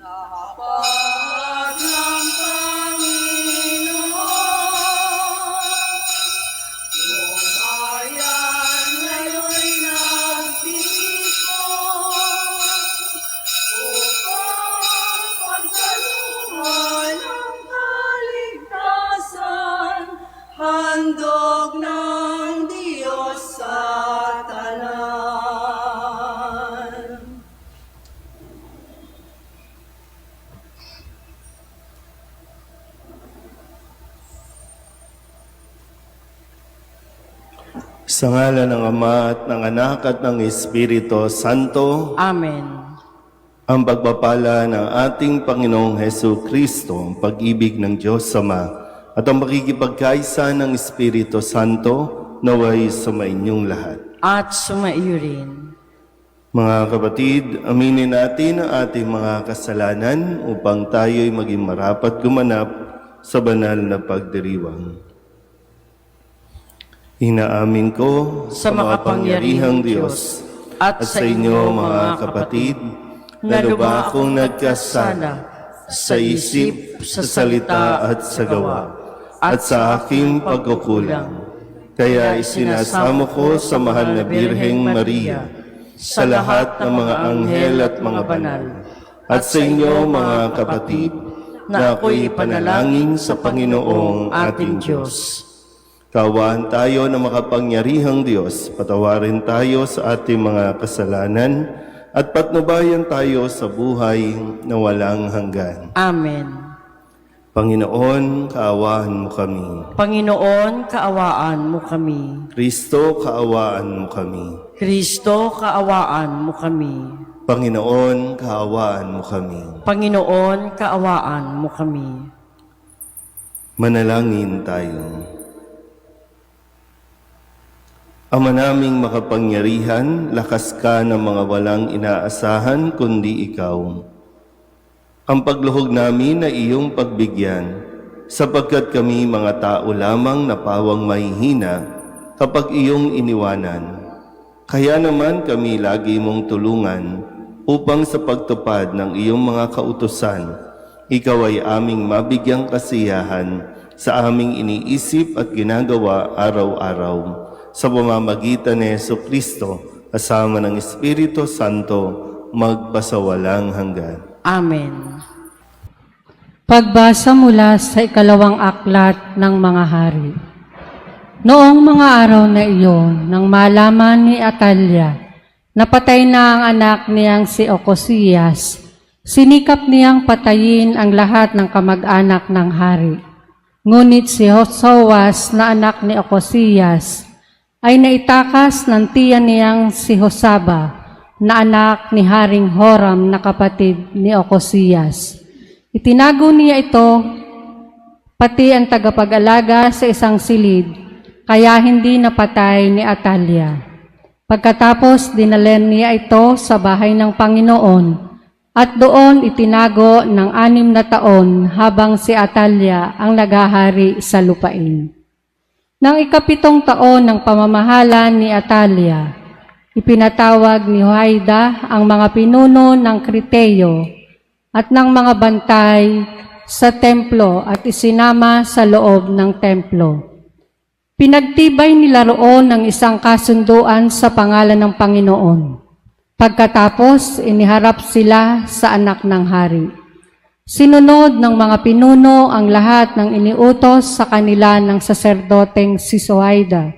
Kapag ng Panginoon, buong bayan ngayon'y nagtitipon upang pagsalungan ang kaligtasan, handog ng Diyos sa tanan. Sa ngalan ng Ama at ng Anak at ng Espiritu Santo, Amen. ang pagpapala ng ating Panginoong Hesu Kristo, ang pag-ibig ng Diyos Ama, at ang makikipagkaisa ng Espiritu Santo naway sumainyong lahat. At sumaiyo rin. Mga kapatid, aminin natin ang ating mga kasalanan upang tayo'y maging marapat gumanap sa banal na pagdiriwang. Inaamin ko Sa makapangyarihang Diyos at sa inyo mga kapatid, na lubha akong nagkasala sa isip, sa salita at sa gawa, at sa aking pagkukulang. Kaya isinasamo ko sa mahal na Birheng Maria, sa lahat ng mga anghel at mga banal, at sa inyo mga kapatid, na ako'y panalangin sa Panginoong ating Diyos. Kaawaan tayo ng makapangyarihang Diyos, patawarin tayo sa ating mga kasalanan, at patnubayan tayo sa buhay na walang hanggan. Amen. Panginoon, kaawaan mo kami. Panginoon, kaawaan mo kami. Kristo, kaawaan mo kami. Kristo, kaawaan mo kami. Panginoon, kaawaan mo kami. Panginoon, kaawaan mo kami. Manalangin tayo. Ama naming makapangyarihan, lakas ka ng mga walang inaasahan kundi ikaw. Ang pagluhog namin na iyong pagbigyan, sapagkat kami mga tao lamang na pawang mahihina kapag iyong iniwanan. Kaya naman kami lagi mong tulungan upang sa pagtupad ng iyong mga kautusan, ikaw ay aming mabigyang kasiyahan sa aming iniisip at ginagawa araw-araw. Sa pamamagitan ni Jesucristo, kasama ng Espiritu Santo, magpasawalang hanggan. Amen. Pagbasa mula sa ikalawang aklat ng mga hari. Noong mga araw na iyon, nang malaman ni Atalia, napatay na ang anak niyang si Ocosias, sinikap niyang patayin ang lahat ng kamag-anak ng hari. Ngunit si Josawas na anak ni Ocosias, ay naitakas ng tiyan niyang si Josaba, na anak ni Haring Horam na kapatid ni Ocosias. Itinago niya ito, pati ang tagapag-alaga sa isang silid, kaya hindi napatay ni Atalia. Pagkatapos dinalen niya ito sa bahay ng Panginoon, at doon itinago ng 6 na taon habang si Atalia ang naghahari sa lupain. Nang ika-7 taon ng pamamahala ni Atalia, ipinatawag ni Joiada ang mga pinuno ng Kriteo at ng mga bantay sa templo at isinama sa loob ng templo. Pinagtibay nila roon ng isang kasunduan sa pangalan ng Panginoon. Pagkatapos, iniharap sila sa anak ng hari. Sinunod ng mga pinuno ang lahat ng iniutos sa kanila ng saserdoteng si Joiada.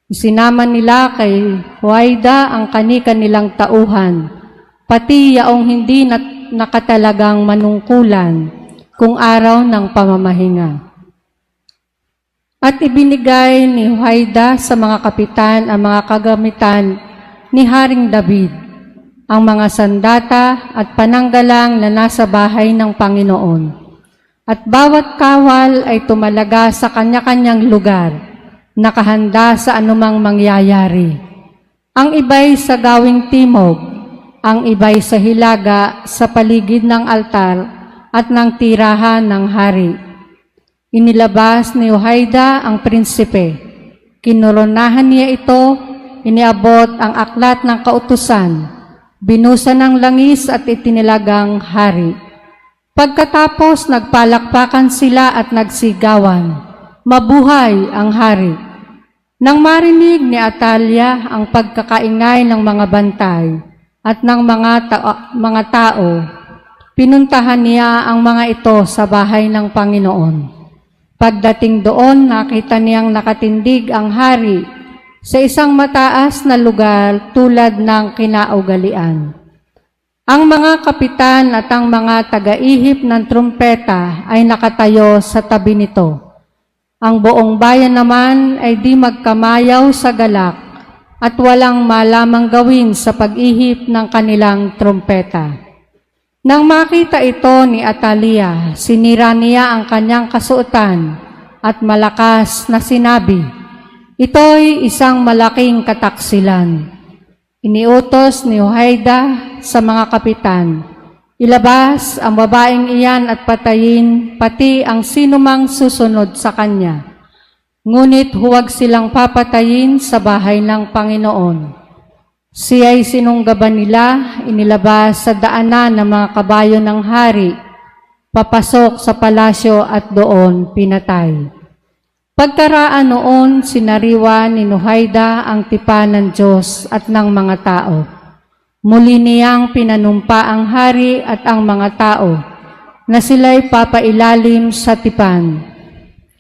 Isinama nila kay Joiada ang kani-kanilang tauhan, pati yaong hindi nakatalagang manungkulan kung araw ng pamamahinga. At ibinigay ni Joiada sa mga kapitan ang mga kagamitan ni Haring David, ang mga sandata at pananggalang na nasa bahay ng Panginoon. At bawat kawal ay tumalaga sa kanya-kanyang lugar, nakahanda sa anumang mangyayari. Ang iba'y sa gawing timog, ang iba'y sa hilaga sa paligid ng altar at ng tirahan ng hari. Inilabas ni Joiada ang prinsipe. Kinoronahan niya ito, iniabot ang aklat ng kautusan, binusa ng langis at itinilagang hari. Pagkatapos nagpalakpakan sila at nagsigawan, "Mabuhay ang hari!" Nang marinig ni Atalia ang pagkakaingay ng mga bantay at ng mga tao, pinuntahan niya ang mga ito sa bahay ng Panginoon. Pagdating doon, nakita niyang nakatindig ang hari sa isang mataas na lugar tulad ng kinaugalian. Ang mga kapitan at ang mga taga-ihip ng trumpeta ay nakatayo sa tabi nito. Ang buong bayan naman ay di magkamayaw sa galak at walang malamang gawin sa pag-ihip ng kanilang trumpeta. Nang makita ito ni Atalia, sinira niya ang kanyang kasuotan at malakas na sinabi, "Ito'y isang malaking kataksilan." Iniutos ni Joiada sa mga kapitan, "Ilabas ang babaeng iyan at patayin pati ang sinumang susunod sa kanya. Ngunit huwag silang papatayin sa bahay ng Panginoon." Siya'y sinunggaban nila, inilabas sa daanan ng mga kabayo ng hari, papasok sa palasyo at doon pinatay. Pagkaraan noon, sinariwa ni Joiada ang tipan ng Diyos at ng mga tao. Muli niyang pinanumpa ang hari at ang mga tao na sila'y papailalim sa tipan.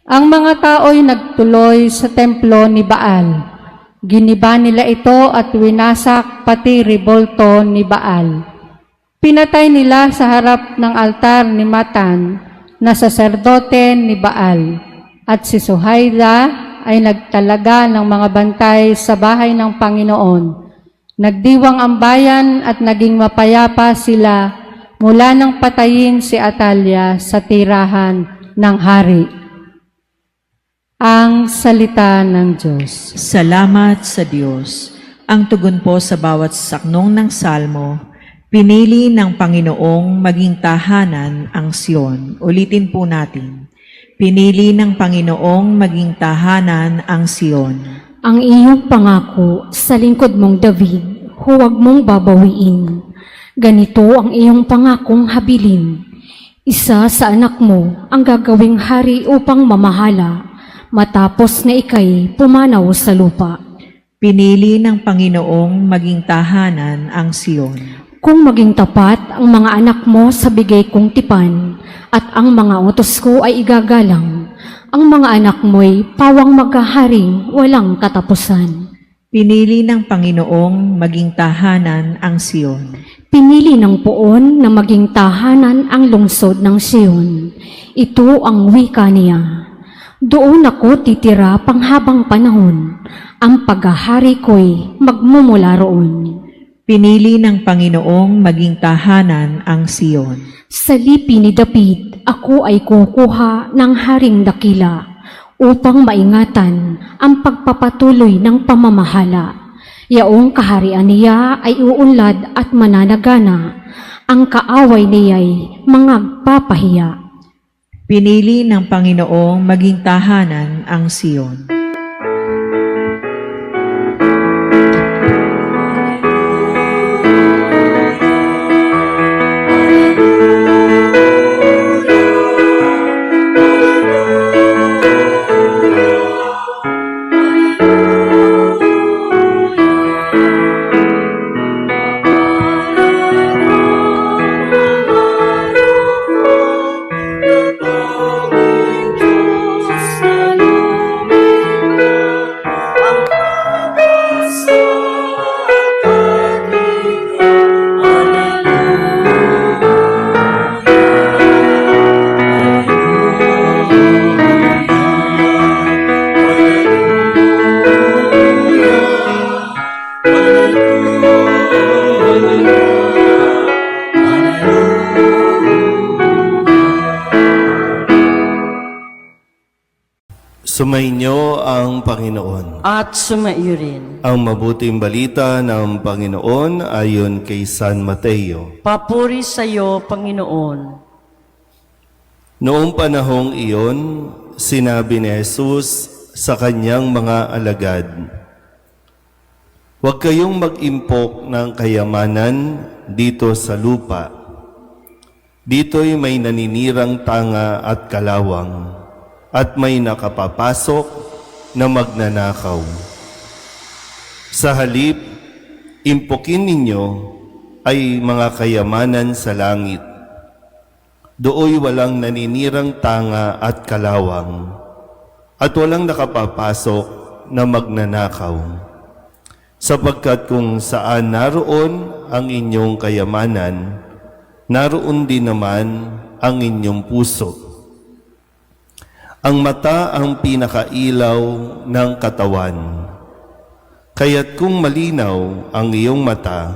Ang mga tao'y nagtuloy sa templo ni Baal. Giniba nila ito at winasak pati ribolto ni Baal. Pinatay nila sa harap ng altar ni Matan na saserdote ni Baal. At si Joiada ay nagtalaga ng mga bantay sa bahay ng Panginoon. Nagdiwang ang bayan at naging mapayapa sila mula nang patayin si Atalia sa tirahan ng hari. Ang salita ng Diyos. Salamat sa Diyos. Ang tugon po sa bawat saknong ng salmo, pinili ng Panginoong maging tahanan ang Sion. Ulitin po natin. Pinili ng Panginoong maging tahanan ang Sion. Ang iyong pangako sa lingkod mong David, huwag mong babawiin. Ganito ang iyong pangakong habilin. Isa sa anak mo ang gagawing hari upang mamahala, matapos na ika'y pumanaw sa lupa. Pinili ng Panginoong maging tahanan ang Sion. Kung maging tapat ang mga anak mo sa bigay kong tipan, at ang mga utos ko ay igagalang, ang mga anak mo'y pawang maghaharing walang katapusan. Pinili ng Panginoong maging tahanan ang Sion. Pinili ng Poon na maging tahanan ang lungsod ng Sion. Ito ang wika niya. Doon ako titira panghabang panahon, ang paghahari ko'y magmumula roon. Pinili ng Panginoong maging tahanan ang Sion. Sa lipi ni David, ako ay kukuha ng haring dakila upang maingatan ang pagpapatuloy ng pamamahala. Yaong kaharian niya ay uunlad at mananagana. Ang kaaway niya'y mangagpapahiya. Pinili ng Panginoong maging tahanan ang Sion. Sumainyo ang Panginoon. At sumaiyo rin. Ang mabuting balita ng Panginoon ayon kay San Mateo. Papuri sa iyo, Panginoon. Noong panahong iyon, sinabi ni Jesus sa kanyang mga alagad, "Huwag kayong mag-impok ng kayamanan dito sa lupa. Dito'y may naninirang tanga at kalawang, at may nakapapasok na magnanakaw. Sa halip, impukin ninyo ay mga kayamanan sa langit. Dooy walang naninirang tanga at kalawang, at walang nakapapasok na magnanakaw. Sapagkat kung saan naroon ang inyong kayamanan, naroon din naman ang inyong puso. Ang mata ang pinakailaw ng katawan. Kaya't kung malinaw ang iyong mata,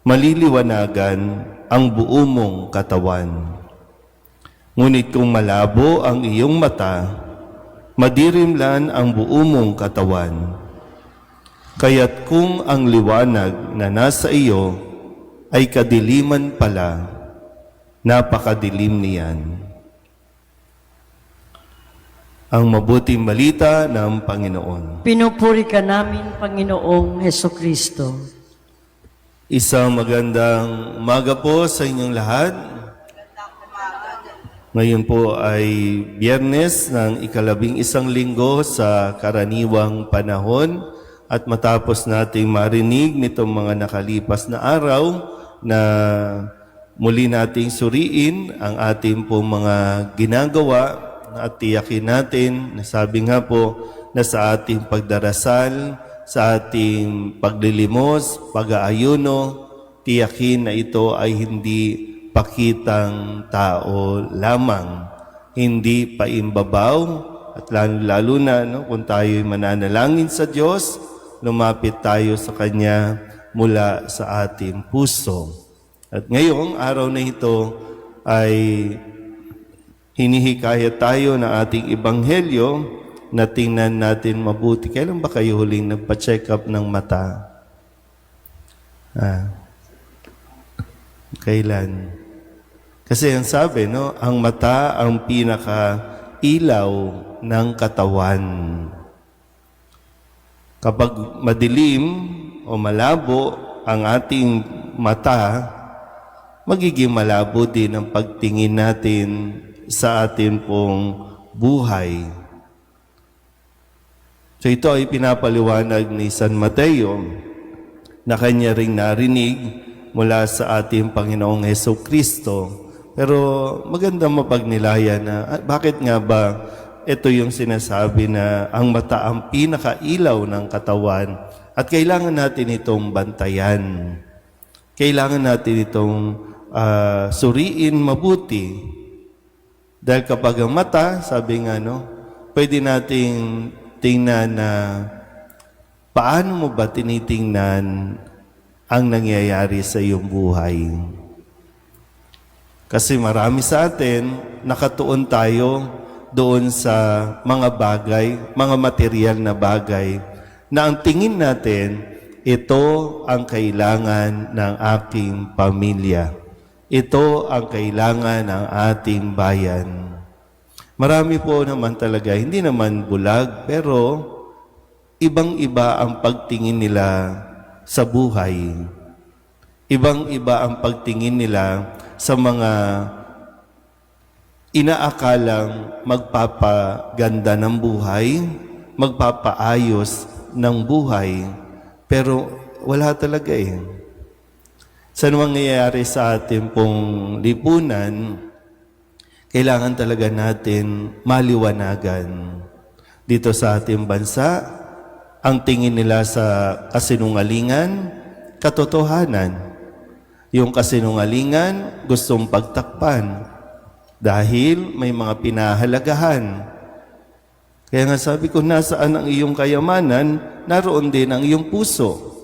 maliliwanagan ang buo mong katawan. Ngunit kung malabo ang iyong mata, madirimlan ang buo mong katawan. Kaya't kung ang liwanag na nasa iyo ay kadiliman pala, napakadilim niyan. Ang mabuting balita ng Panginoon. Pinupuri ka namin, Panginoong Heso Kristo. Isang magandang umaga po sa inyong lahat. Ngayon po ay Biyernes ng ika-11 linggo sa karaniwang panahon at matapos nating marinig nitong mga nakalipas na araw na muli nating suriin ang ating pong mga ginagawa at tiyakin natin, nasabi nga po, na sa ating pagdarasal, sa ating paglilimos, pag-aayuno, tiyakin na ito ay hindi pakitang tao lamang, hindi paimbabaw, at lalo na kung tayo'y mananalangin sa Diyos, lumapit tayo sa Kanya mula sa ating puso. At ngayong araw na ito ay hinihikayat tayo ng ating ebanghelyo na tingnan natin mabuti. Kailan ba kayo huling nagpa-check up ng mata? Kailan? Kasi ang sabi, no, ang mata ang pinaka-ilaw ng katawan. Kapag madilim o malabo ang ating mata, magiging malabo din ang pagtingin natin sa atin pong buhay. So ito ay pinapaliwanag ni San Mateo na kanya ring narinig mula sa ating Panginoong Heso Kristo. Pero maganda mapagnilayan na bakit nga ba ito yung sinasabi na ang mata ang pinakailaw ng katawan at kailangan natin itong bantayan. Kailangan natin itong suriin mabuti. Dahil kapag ang mata, sabi nga, pwede nating tingnan na paano mo ba tinitingnan ang nangyayari sa iyong buhay. Kasi marami sa atin, nakatuon tayo doon sa mga bagay, mga material na bagay, na ang tingin natin, ito ang kailangan ng aking pamilya. Ito ang kailangan ng ating bayan. Marami po naman talaga, hindi naman bulag, pero ibang-iba ang pagtingin nila sa buhay. Ibang-iba ang pagtingin nila sa mga inaakalang magpapaganda ng buhay, magpapaayos ng buhay, pero wala talaga Sa nangyayari sa ating pong lipunan, kailangan talaga natin maliwanagan. Dito sa ating bansa, ang tingin nila sa kasinungalingan, katotohanan. Yung kasinungalingan, gustong pagtakpan dahil may mga pinahalagahan. Kaya nga sabi ko, nasaan ang iyong kayamanan, naroon din ang iyong puso.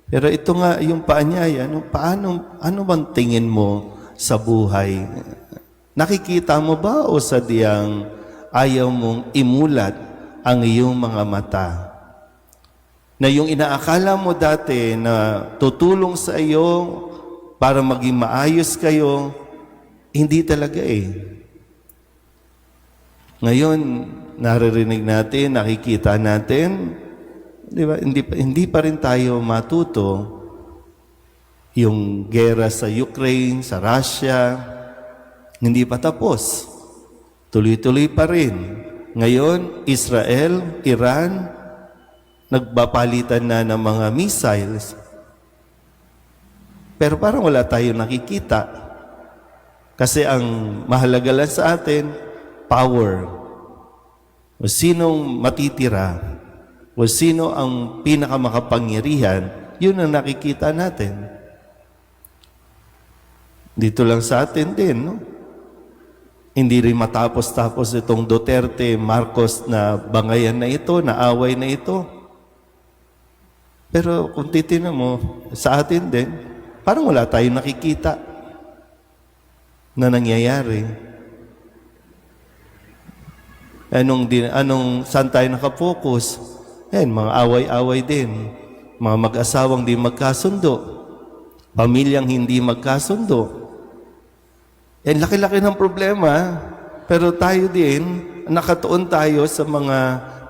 Pero ito nga yung paanyaya, ano bang tingin mo sa buhay? Nakikita mo ba o sadyang ayaw mong imulat ang iyong mga mata? Na yung inaakala mo dati na tutulong sa iyo para maging maayos kayo, hindi talaga Ngayon, naririnig natin, nakikita natin, di ba? Hindi pa rin tayo matuto yung gera sa Ukraine, sa Russia, Hindi pa tapos. Tuloy-tuloy pa rin. Ngayon, Israel, Iran, nagbapalitan na ng mga missiles. Pero parang wala tayong nakikita. Kasi ang mahalaga lang sa atin, power. O sinong matitira, o sino ang pinakamakapangyarihan, yun ang nakikita natin. Dito lang sa atin din, no? Hindi rin matapos-tapos itong Duterte, Marcos na bangayan na ito, na away na ito. Pero kung titignan mo, sa atin din, parang wala tayong nakikita na nangyayari. Saan tayo nakafocus? Mga away-away din. Mga mag-asawang di magkasundo. Pamilyang hindi magkasundo. Laki-laki ng problema, pero tayo din, nakatuon tayo sa mga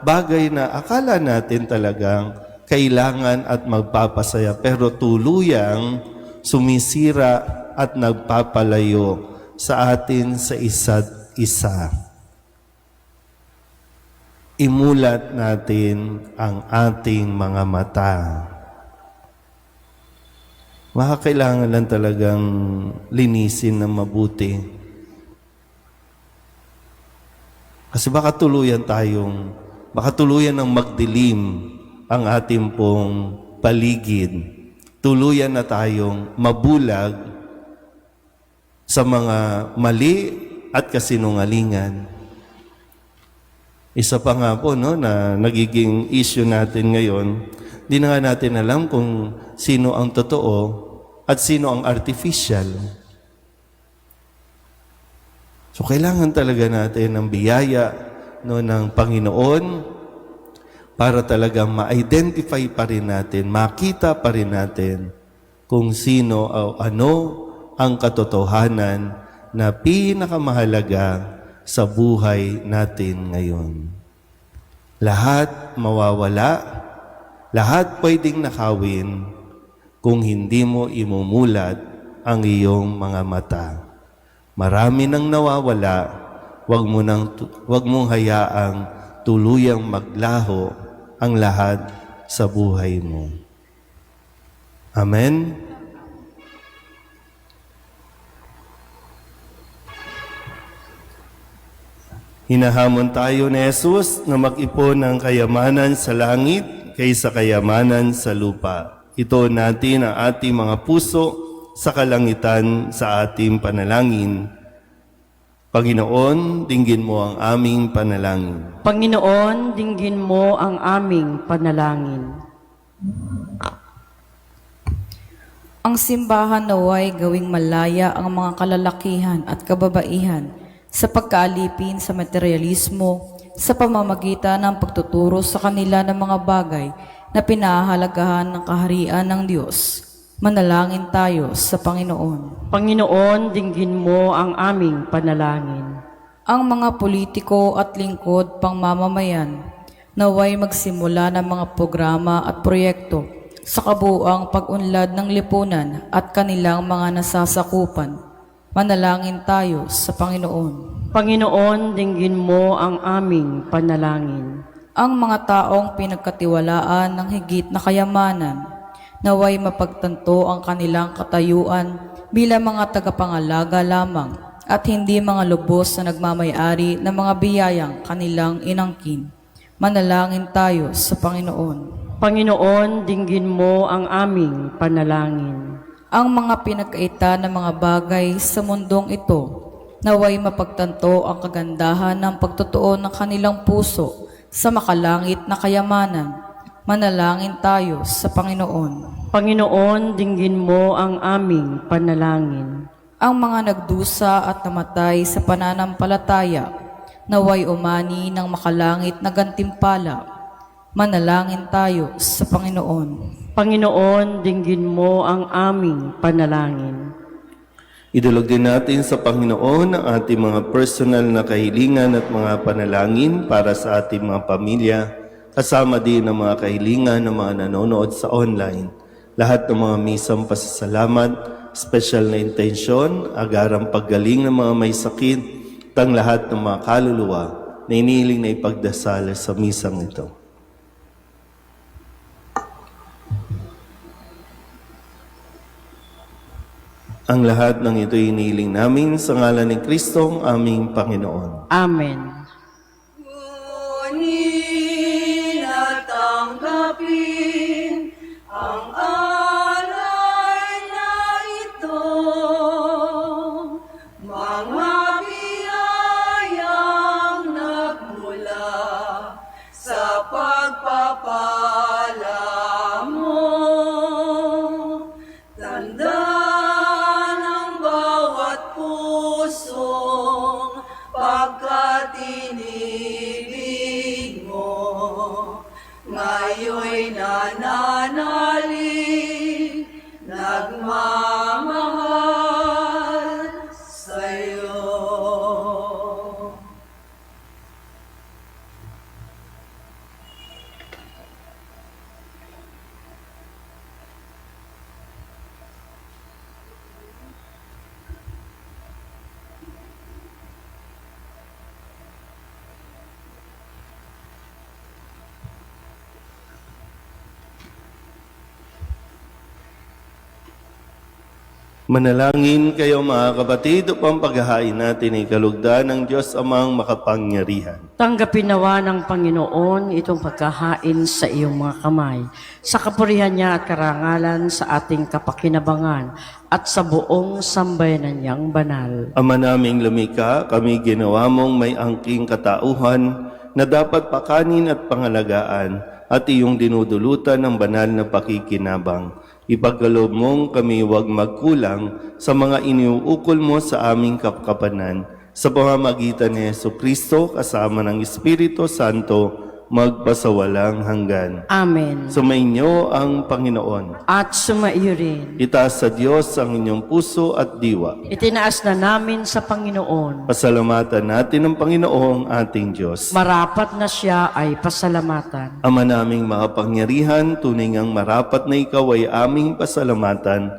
bagay na akala natin talagang kailangan at magpapasaya, pero tuluyang sumisira at nagpapalayo sa atin sa isa't isa. Imulat natin ang ating mga mata. Kailangan lang talagang linisin ng mabuti. Kasi baka tuluyan ng magdilim ang ating pong paligid. Tuluyan na tayong mabulag sa mga mali at kasinungalingan. Isa pa nga po, no, na nagiging issue natin ngayon, di na nga natin alam kung sino ang totoo at sino ang artificial. So kailangan talaga natin ng biyaya, no, ng Panginoon para talagang ma-identify pa rin natin, makita pa rin natin kung sino o ano ang katotohanan na pinakamahalaga sa buhay natin ngayon. Lahat mawawala, lahat pwedeng nakawin kung hindi mo imumulat ang iyong mga mata. Marami nang nawawala, wag mong hayaang tuluyang maglaho ang lahat sa buhay mo. Amen? Hinahamon tayo ni Jesus na mag-ipon ng kayamanan sa langit kaysa kayamanan sa lupa. Ito natin ang ating mga puso sa kalangitan sa ating panalangin. Panginoon, dinggin mo ang aming panalangin. Panginoon, dinggin mo ang aming panalangin. Ang simbahan naway gawing malaya ang mga kalalakihan at kababaihan sa pagkaalipin sa materialismo sa pamamagitan ng pagtuturo sa kanila ng mga bagay na pinahahalagahan ng kaharian ng Diyos. Manalangin tayo sa Panginoon. Panginoon, dinggin mo ang aming panalangin. Ang mga politiko at lingkod pang mamamayan naway magsimula ng mga programa at proyekto sa kabuuang pag-unlad ng lipunan at kanilang mga nasasakupan. Manalangin tayo sa Panginoon. Panginoon, dinggin mo ang aming panalangin. Ang mga taong pinagkatiwalaan ng higit na kayamanan, naway mapagtanto ang kanilang katayuan bilang mga tagapangalaga lamang at hindi mga lubos na nagmamayari ng mga biyayang kanilang inangkin. Manalangin tayo sa Panginoon. Panginoon, dinggin mo ang aming panalangin. Ang mga pinagkaita ng mga bagay sa mundong ito, naway mapagtanto ang kagandahan ng pagtotoo ng kanilang puso sa makalangit na kayamanan. Manalangin tayo sa Panginoon. Panginoon, dinggin mo ang aming panalangin. Ang mga nagdusa at namatay sa pananampalataya, naway umani ng makalangit na gantimpala. Manalangin tayo sa Panginoon. Panginoon, dinggin mo ang aming panalangin. Idulog din natin sa Panginoon ang ating mga personal na kahilingan at mga panalangin para sa ating mga pamilya, kasama din ang mga kahilingan ng mga nanonood sa online. Lahat ng mga misang pasasalamat espesyal na intensyon, agarang paggaling ng mga may sakit, at ang lahat ng mga kaluluwa na iniling na ipagdasal sa misang ito. Ang lahat ng ito iniling namin sa ngalan ni Kristo, ang aming Panginoon. Amen. Ngunit natanggapin ang alay na ito, mga biyayang nagmula sa pagpapala mo. Tanda ng bawat pusong pagkatinibig mo, ngayon'y nananalig, nagmamahal sa'yo. Manalangin kayo mga kapatid upang paghahain natin ay kalugdan ng Diyos Amang makapangyarihan. Tanggapin nawa ng Panginoon itong pagkahain sa iyong mga kamay, sa kapurihan niya at karangalan sa ating kapakinabangan at sa buong sambayanan niyang banal. Ama naming lumikha, kami ginawa mong may angking katauhan na dapat pakanin at pangalagaan at iyong dinudulutan ng banal na pakikinabang. Ipagkaloob mong kami huwag magkulang sa mga iniuukol mo sa aming kapakapanan sa pamamagitan ni Jesucristo kasama ng Espiritu Santo magpasawalang hanggan. Amen. Sumainyo ang Panginoon. At sumaiyo rin. Itaas sa Diyos ang inyong puso at diwa. Itinaas na namin sa Panginoon. Pasalamatan natin ang Panginoong ating Diyos. Marapat na siya ay pasalamatan. Ama naming makapangyarihan, tunay ngang marapat na ikaw ay aming pasalamatan.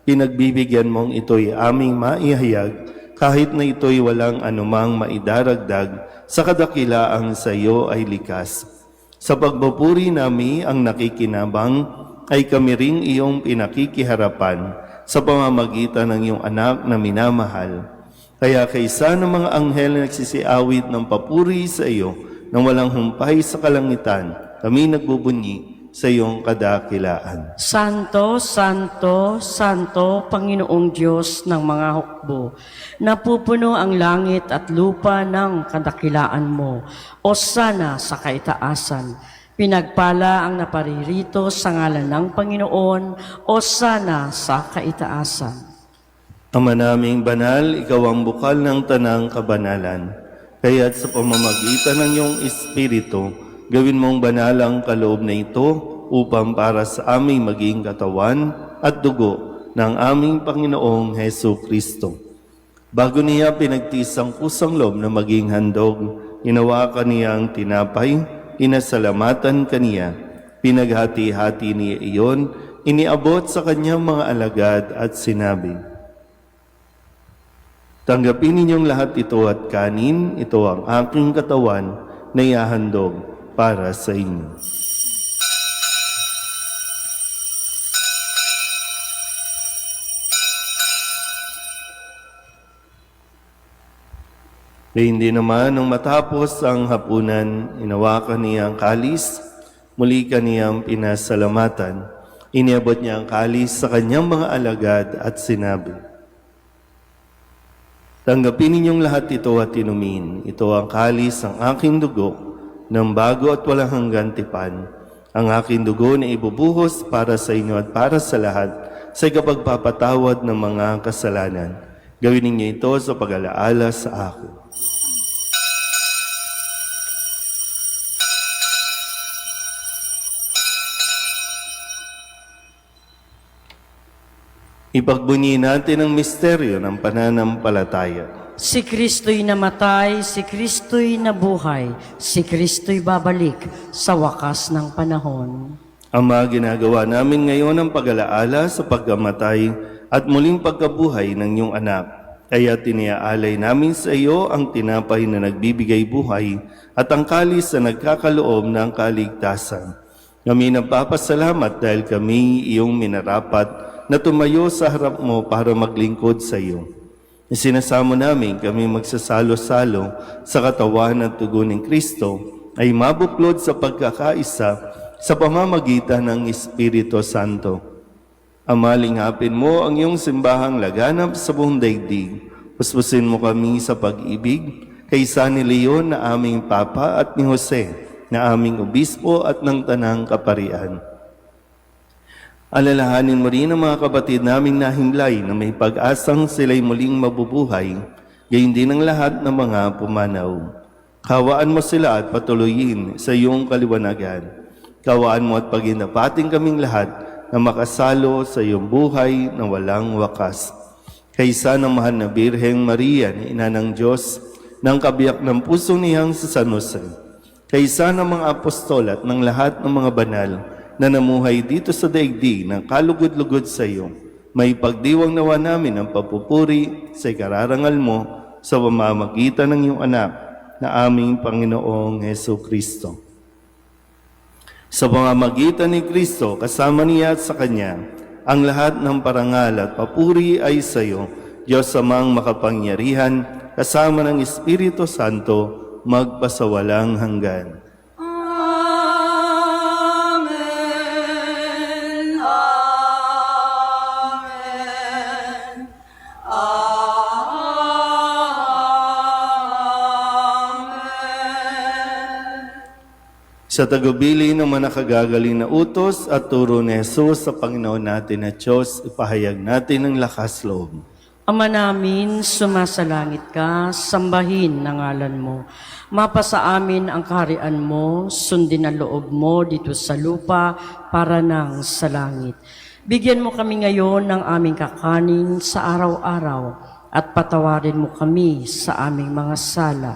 Pinagbibigyan mong ito'y aming maihayag, kahit na ito'y walang anumang maidaragdag, sa kadakilaang sa iyo ay likas. Sa pagpupuri nami ang nakikinabang, ay kami ring iyong pinakikiharapan sa pamamagitan ng iyong anak na minamahal. Kaya kaysa ng mga anghel na nagsisiawit ng papuri sa iyo, nang walang humpay sa kalangitan, kami nagbubunyi sa iyong kadakilaan. Santo, Santo, Santo, Panginoong Diyos ng mga hukbo, napupuno ang langit at lupa ng kadakilaan mo. O sana sa kaitaasan, pinagpala ang naparirito sa ngalan ng Panginoon, o sana sa kaitaasan. Ama naming banal, ikaw ang bukal ng tanang kabanalan. Kaya't sa pamamagitan ng iyong Espiritu, gawin mong banal ang kaloob na ito upang para sa aming maging katawan at dugo ng aming Panginoong Hesu Kristo. Bago niya pinagtiis ang kusang loob na maging handog, hinawakan niya ang tinapay, inasalamatan kaniya, pinaghati-hati niya iyon, iniabot sa kanyang mga alagad at sinabi, "Tanggapin ninyong lahat ito at kanin, ito ang aking katawan na ihahandog para sa inyo." Hindi naman nung matapos ang hapunan, inawakan niya ang kalis, muli kaniyang pinasalamatan. Iniabot niya ang kalis sa kanyang mga alagad at sinabi, "Tanggapin ninyong lahat ito at inumin. Ito ang kalis ng aking dugo, ng bago at walang hanggan tipan. Ang aking dugo na ibubuhos para sa inyo at para sa lahat sa ikapagpapatawad ng mga kasalanan. Gawin ninyo ito sa pag-alaala sa akin." Ipagbunyi natin ang misteryo ng pananampalataya. Si Kristo'y namatay, si Kristo'y nabuhay, si Kristo'y babalik sa wakas ng panahon. Ama, ginagawa namin ngayon ang pag-alaala sa pagkamatay at muling pagkabuhay ng iyong anak. Kaya tiniaalay namin sa iyo ang tinapay na nagbibigay buhay at ang kalis na nagkakaloob ng kaligtasan. Kami nagpapasalamat dahil kami iyong minarapat na tumayo sa harap mo para maglingkod sa iyo. Isinasamo namin kami magsasalo-salo sa katawan ng tugon ng Kristo ay mabuklod sa pagkakaisa sa pamamagitan ng Espiritu Santo. Amalingapin mo ang iyong simbahang laganap sa buong daigdig. Puspusin mo kami sa pag-ibig kay San Leon na aming Papa at ni Jose na aming Obispo at ng Tanang Kaparian. Alalahanin mo rin ang mga kapatid naming nahimlay na may pag-asang sila'y muling mabubuhay, gayon din ang lahat ng mga pumanaw. Kawaan mo sila at patuloyin sa iyong kaliwanagan. Kawaan mo at paginapating kaming lahat na makasalo sa iyong buhay na walang wakas. Kaysa ng mahal na Birheng Maria, na Ina ng Diyos, ng kabiyak ng puso niyang sa San Jose, kaysa ng mga apostol at ng lahat ng mga banal na namuhay dito sa daigdig ng kalugod-lugod sa iyo, may pagdiwang nawa namin ang papupuri sa ikararangal mo sa pamamagitan ng iyong anak na aming Panginoong Heso Kristo. Sa pamamagitan ni Kristo, kasama niya at sa Kanya, ang lahat ng parangal at papuri ay sa iyo, Diyos amang makapangyarihan, kasama ng Espiritu Santo, magpasawalang hanggan. Amen. Amen. Amen. Sa tagubili ng mga nakagagaling na utos at turo ni Jesus sa Panginoon natin na Diyos, ipahayag natin ang lakas loob. Ama namin, sumasalangit ka, sambahin ang ngalan mo. Mapasa amin ang kaharian mo, sundin ang loob mo dito sa lupa para nang sa langit. Bigyan mo kami ngayon ng aming kakanin sa araw-araw at patawarin mo kami sa aming mga sala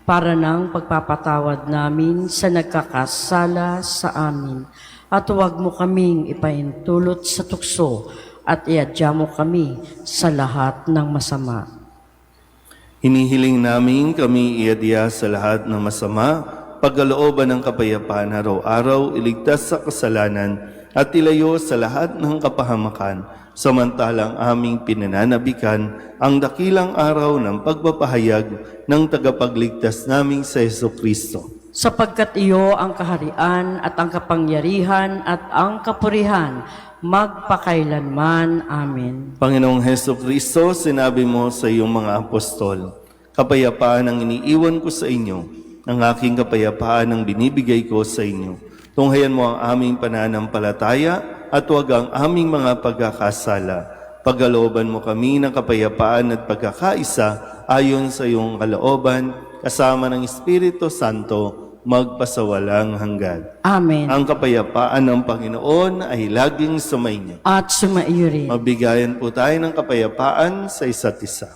para nang pagpapatawad namin sa nagkakasala sa amin. At huwag mo kaming ipaintulot sa tukso at iadya mo kami sa lahat ng masama. Hinihiling namin kami iadya sa lahat ng masama, pagkalooban ng kapayapaan araw-araw, iligtas sa kasalanan at ilayo sa lahat ng kapahamakan, samantalang aming pinananabikan ang dakilang araw ng pagpapahayag ng tagapagligtas naming sa Jesucristo. Sapagkat iyo ang kaharian at ang kapangyarihan at ang kapurihan, magpakailanman. Amen. Panginoong Heso Kristo, sinabi mo sa iyong mga apostol, kapayapaan ang iniiwan ko sa inyo, ang aking kapayapaan ang binibigay ko sa inyo. Tunghayan mo ang aming pananampalataya at huwag ang aming mga pagkakasala. Pagkalooban mo kami ng kapayapaan at pagkakaisa ayon sa iyong kalooban, kasama ng Espiritu Santo, magpasawalang hanggan. Amen. Ang kapayapaan ng Panginoon ay laging sumainyo. At sumaiyo rin. Mabigayan po tayo ng kapayapaan sa isa't isa.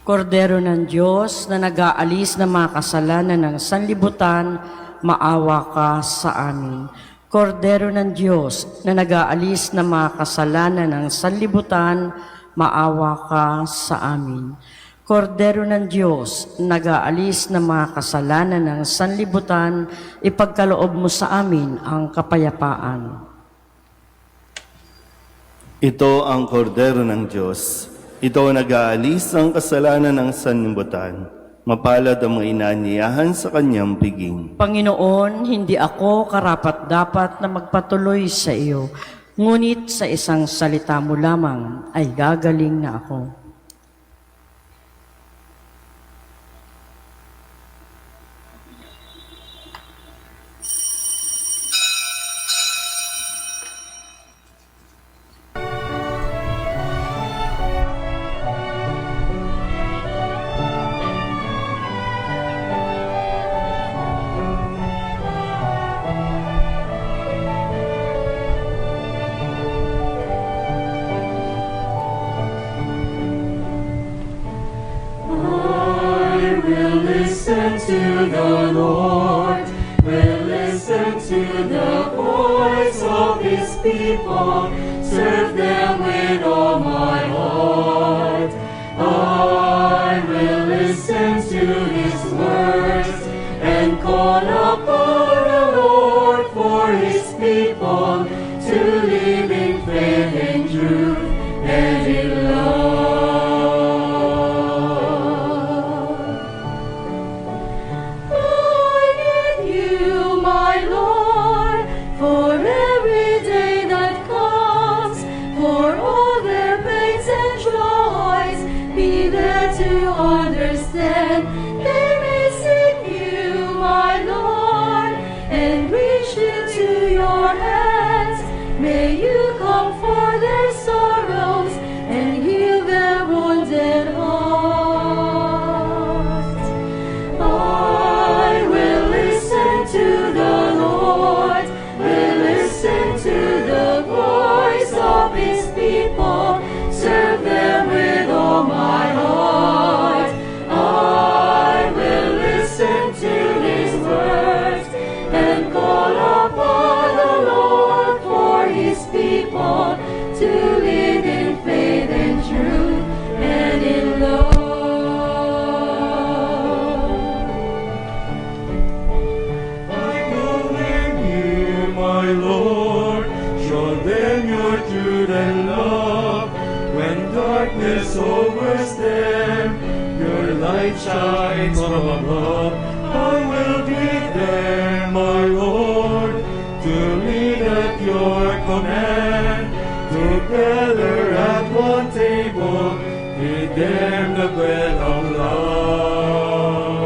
Kordero ng Diyos na nag-aalis ng mga kasalanan ng sanlibutan, maawa ka sa amin. Kordero ng Diyos na nag-aalis ng mga kasalanan ng sanlibutan, maawa ka sa amin. Kordero ng Diyos, nag-aalis ng mga kasalanan ng sanlibutan, ipagkaloob mo sa amin ang kapayapaan. Ito ang kordero ng Diyos. Ito ang nag-aalis ng kasalanan ng sanlibutan. Mapalad ang mga inaanyayahan sa kanyang piging. Panginoon, hindi ako karapat-dapat na magpatuloy sa iyo, ngunit sa isang salita mo lamang ay gagaling na ako. Listen to the Lord, will listen to the voice of His people, serve them with all my heart. I will listen to his words and call upon the Lord for his people to live in faith and truth and in love. I need you, my Lord, for every day that comes, for all their pains and joys, be there to understand. They may seek you, my Lord, and reach into your hands. May you comfort their sorrows and heal their wounded hearts. I will listen to the Lord, will listen to the voice of his people, serve them with all my heart. I will listen to his words and call upon the Lord for his people to live in faith and truth and in love. I'm calling you, my Lord, show them your truth and love. When darkness overs them, your light shines from above. I will be there, my Lord, to lead at your command. Together at one table, feed them the bread of love.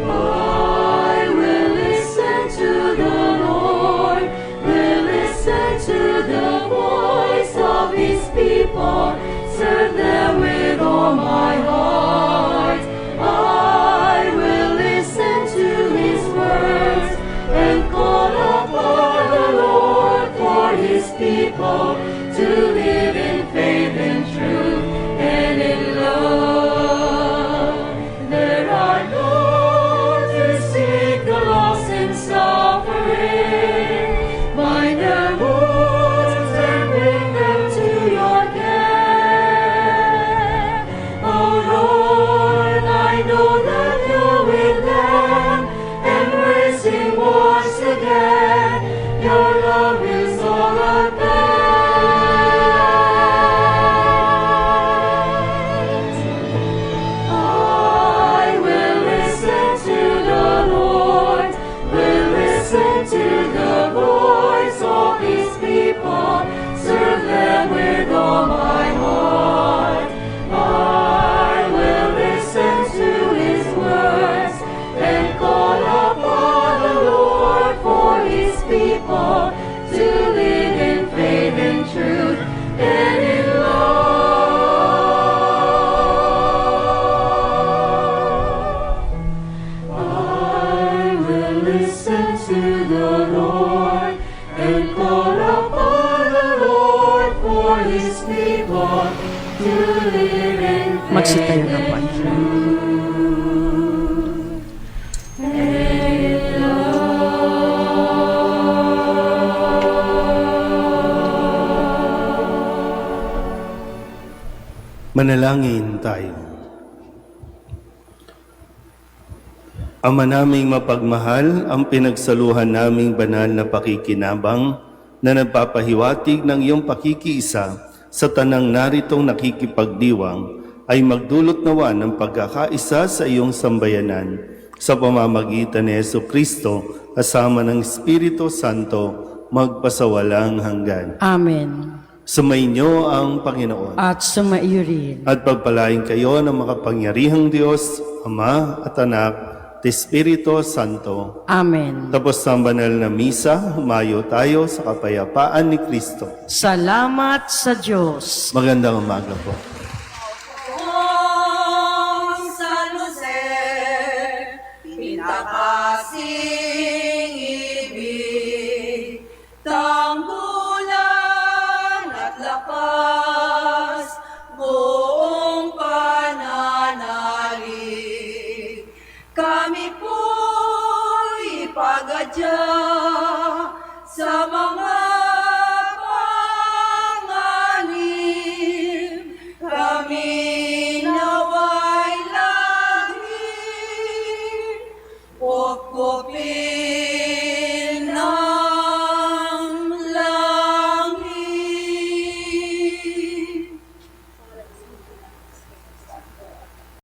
I will listen to the Lord, will listen to the voice of his people, serve them with all my heart. I will listen to his words and call upon the Lord for his people to live in faith and truth and in love. There are those who seek the lost and suffering, bind their wounds and bring them to your care. Oh Lord, I know that you're with them, embracing once again. Your love is all I I will listen to the Lord, will listen to the voice of his people, serve them with all my heart. I will listen to his words and call upon the Lord for his people to live in faith and truth and in love. I will listen to the Lord and call upon the Lord for his people to live in Magsitayo faith naman. and truth and in love. Manalangin tayo. Ama naming mapagmahal, ang pinagsaluhan naming banal na pakikinabang na nagpapahiwatig ng iyong pakikiisa sa tanang naritong nakikipagdiwang ay magdulot nawa ng pagkakaisa sa iyong sambayanan sa pamamagitan ni Jesucristo kasama ng Espiritu Santo magpasawalang hanggan. Amen. Sumainyo ang Panginoon. At sumaiyo rin. At pagpalain kayo ng makapangyarihang Diyos, Ama at Anak, at Espiritu Santo. Amen. Tapos ang banal na misa, humayo tayo sa kapayapaan ni Kristo. Salamat sa Diyos. Magandang umaga po. Om San Jose, pinakasing ibig, tanggulan at lakas, buong pananalig. Kami po'y ipagadya sa mga